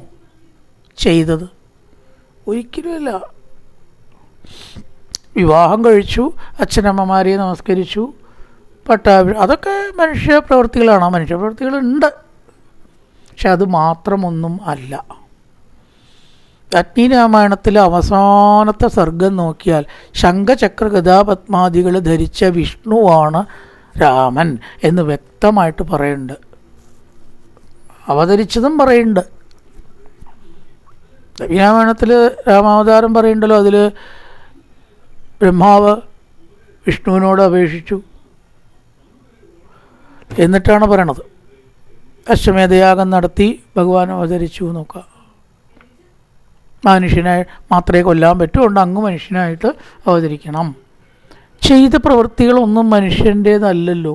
ചെയ്തത്? ഒരിക്കലുമല്ല. വിവാഹം കഴിച്ചു, അച്ഛനമ്മമാരെ നമസ്കരിച്ചു, അതൊക്കെ മനുഷ്യപ്രവൃത്തികളാണ്. മനുഷ്യപ്രവൃത്തികളുണ്ട്, പക്ഷെ അത് മാത്രമൊന്നും അല്ല. വാൽമീകി രാമായണത്തിലെ അവസാനത്തെ സർഗം നോക്കിയാൽ ശംഖചക്ര ഗദാപത്മാദികൾ ധരിച്ച വിഷ്ണുവാണ് രാമൻ എന്ന് വ്യക്തമായിട്ട് പറയുന്നുണ്ട്. അവതരിച്ചതും പറയുന്നുണ്ട്. രാമായണത്തിൽ രാമാവതാരം പറയുന്നുണ്ടല്ലോ, അതിൽ ബ്രഹ്മാവ് വിഷ്ണുവിനോട് അപേക്ഷിച്ചു എന്നിട്ടാണ് പറയണത്. അശ്വമേധയാഗം നടത്തി ഭഗവാൻ അവതരിച്ചു. നോക്കുക, മനുഷ്യനായി മാത്രമേ കൊല്ലാൻ പറ്റുകൊണ്ട് അങ്ങ് മനുഷ്യനായിട്ട് അവതരിക്കണം. ചെയ്ത പ്രവൃത്തികളൊന്നും മനുഷ്യൻ്റേതല്ലല്ലോ.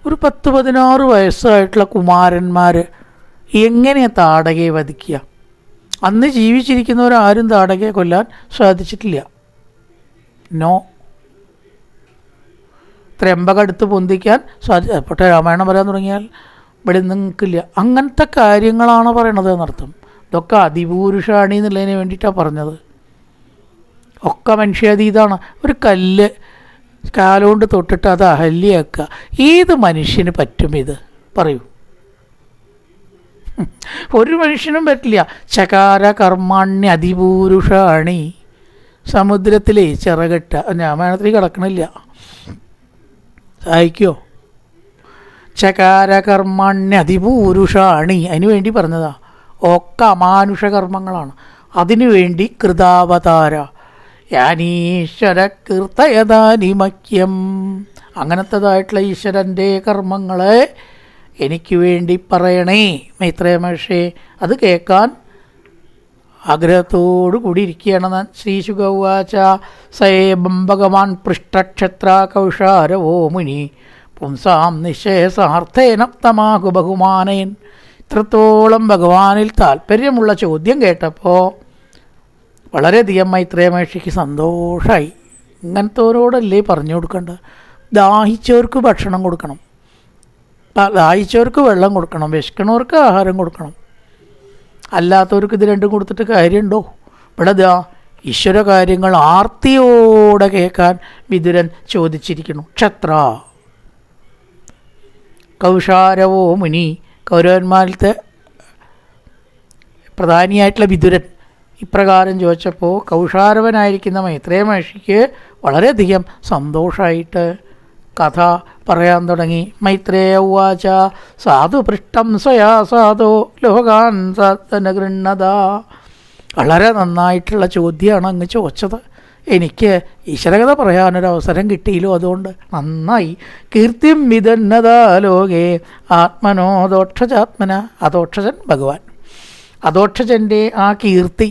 ഒരു 10-16 വയസ്സായിട്ടുള്ള കുമാരന്മാർ എങ്ങനെയാണ് താടകയെ വധിക്കുക? അന്ന് ജീവിച്ചിരിക്കുന്നവരാരും താടകയെ കൊല്ലാൻ സാധിച്ചിട്ടില്ല. നോ. ത്രയംബകടുത്ത് പൊന്തിക്കാൻ പക്ഷേ രാമായണം പറയാൻ തുടങ്ങിയാൽ ഇവിടെ നിൽക്കില്ല. അങ്ങനത്തെ കാര്യങ്ങളാണ് പറയണത് എന്നർത്ഥം. ഇതൊക്കെ അതിപൂരുഷാണി എന്നുള്ളതിന് വേണ്ടിയിട്ടാണ് പറഞ്ഞത്. ഒക്കെ മനുഷ്യാതീതാണ്. ഒരു കല്ല് കാലുകൊണ്ട് തൊട്ടിട്ട് അത് അഹല്യാക്കുക, ഏത് മനുഷ്യന് പറ്റും ഇത്? പറയൂ. ഒരു മനുഷ്യനും പറ്റില്ല. ചകാര കർമാണ്യ അതിപൂരുഷാണി. സമുദ്രത്തിലെ ചിറകെട്ട രാമായണത്തിൽ കിടക്കണില്ല, സഹായിക്കോ? ചകാര കർമാണ്യ അതിപൂരുഷാണി, അതിനു വേണ്ടി പറഞ്ഞതാ. ഒക്കെ അമാനുഷ കർമ്മങ്ങളാണ്. അതിനു വേണ്ടി കൃതാവതാര യാനീശ്വര കീർത്തയതാനിമക്യം, അങ്ങനത്തേതായിട്ടുള്ള ഈശ്വരൻ്റെ കർമ്മങ്ങളെ എനിക്ക് വേണ്ടി പറയണേ മൈത്രേയ മഹർഷേ. അത് കേൾക്കാൻ ആഗ്രഹത്തോടു കൂടി ഇരിക്കുകയാണ്. ശ്രീശുക ഉവാച സേബം ഭഗവാൻ പൃഷ്ടക്ഷത്ര കൗഷാരവോ മുനി പുംസാം നിശേസാർത്ഥേന തമാഹു ബഹുമാനയൻ. ഇത്രത്തോളം ഭഗവാനിൽ താല്പര്യമുള്ള ചോദ്യം കേട്ടപ്പോൾ വളരെയധികം മൈത്രേയ മഹർഷിക്ക് സന്തോഷമായി. ഇങ്ങനത്തോരോടല്ലേ പറഞ്ഞു കൊടുക്കേണ്ടത്. ദാഹിച്ചവർക്ക് ഭക്ഷണം കൊടുക്കണം, ദാഹിച്ചവർക്ക് വെള്ളം കൊടുക്കണം, വിശക്കണവർക്ക് ആഹാരം കൊടുക്കണം. അല്ലാത്തവർക്ക് ഇത് രണ്ടും കൊടുത്തിട്ട് കാര്യമുണ്ടോ? ഇവിടെ ഈശ്വര കാര്യങ്ങൾ ആർത്തിയോടെ കേൾക്കാൻ വിതുരൻ ചോദിച്ചിരിക്കുന്നു. ക്ഷത്ര കൗഷാരവോ മുനി, കൗരവന്മാരിലത്തെ പ്രധാനിയായിട്ടുള്ള വിതുരൻ ഇപ്രകാരം ചോദിച്ചപ്പോൾ കൗഷാരവനായിരിക്കുന്ന മൈത്രേയ മഹർഷിക്ക് വളരെയധികം സന്തോഷമായിട്ട് കഥ പറയാൻ തുടങ്ങി. മൈത്രേയ ഉവാച സാധു പൃഷ്ടം സ്വയാ സാധോ ലോകാൻ സാധന ഗൃണ്ണത. വളരെ നന്നായിട്ടുള്ള ചോദ്യമാണ് അങ്ങ് ചോദിച്ചത്. എനിക്ക് ഈശ്വരകഥ പറയാനൊരവസരം കിട്ടിയല്ലോ, അതുകൊണ്ട് നന്നായി. കീർത്തിം വിദന്നതാ ലോകേ ആത്മനോദോക്ഷജാത്മന. അദോക്ഷജൻ ഭഗവാൻ. അദോക്ഷജൻ്റെ ആ കീർത്തി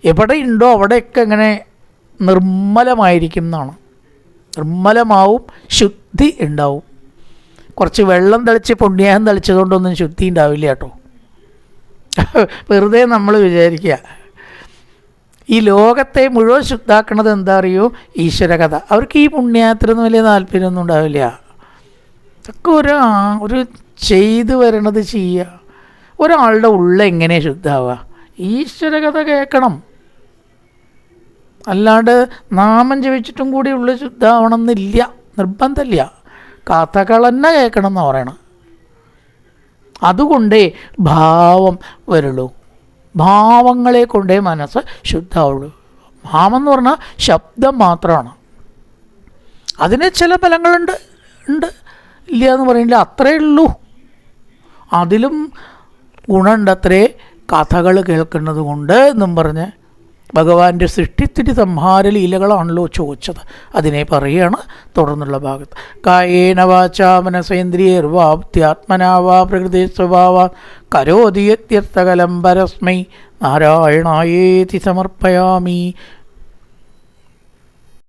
എവിടെയുണ്ടോ അവിടെയൊക്കെ ഇങ്ങനെ നിർമ്മലമായിരിക്കും എന്നാണ്. നിർമ്മലമാവും, ശുദ്ധി ഉണ്ടാവും. കുറച്ച് വെള്ളം തളിച്ച് പുണ്യാഹം തളിച്ചതുകൊണ്ടൊന്നും ശുദ്ധി ഉണ്ടാവില്ല കേട്ടോ. വെറുതെ നമ്മൾ വിചാരിക്കുക. ഈ ലോകത്തെ മുഴുവൻ ശുദ്ധാക്കണത് എന്താ അറിയോ? ഈശ്വരകഥ. അവർക്ക് ഈ പുണ്യാഹത്തിനൊന്നും വലിയ താല്പര്യമൊന്നും ഉണ്ടാവില്ല. അതൊക്കെ ഒരു ചെയ്തു വരണത് ചെയ്യുക. ഒരാളുടെ ഉള്ള എങ്ങനെ ശുദ്ധാവുക? ഈശ്വരകഥ കേൾക്കണം. അല്ലാണ്ട് നാമം ജപിച്ചിട്ടും കൂടി ഉള്ള ശുദ്ധാവണം എന്നില്ല, നിർബന്ധമില്ല. കഥകൾ തന്നെ കേൾക്കണം എന്നാണ് പറയണം. അതുകൊണ്ടേ ഭാവം വരുള്ളൂ. ഭാവങ്ങളെ കൊണ്ടേ മനസ്സ് ശുദ്ധമാവുള്ളൂ. ഭാവം എന്ന് പറഞ്ഞാൽ ശബ്ദം മാത്രമാണ്. അതിന് ചില ഫലങ്ങളുണ്ട്, ഇല്ല എന്ന് പറയുന്നില്ല, അത്രയേ ഉള്ളൂ. അതിലും ഗുണമുണ്ട് അത്രേ. കഥകൾ കേൾക്കുന്നത് കൊണ്ട് എന്നും പറഞ്ഞ് ഭഗവാന്റെ സൃഷ്ടിത്തിരി സംഹാര ലീലകളാണല്ലോ ചോദിച്ചത്. അതിനെ പറയുകയാണ് തുടർന്നുള്ള ഭാഗത്ത്. കായേന വാചാ മനസേന്ദ്രിയർവാപ്ത്യാത്മനാ വാ പ്രകൃതി സ്വഭാവ കരോതി യത്യർത്ഥകലം പരസ്മൈ നാരായണായേതി സമർപ്പയാമി.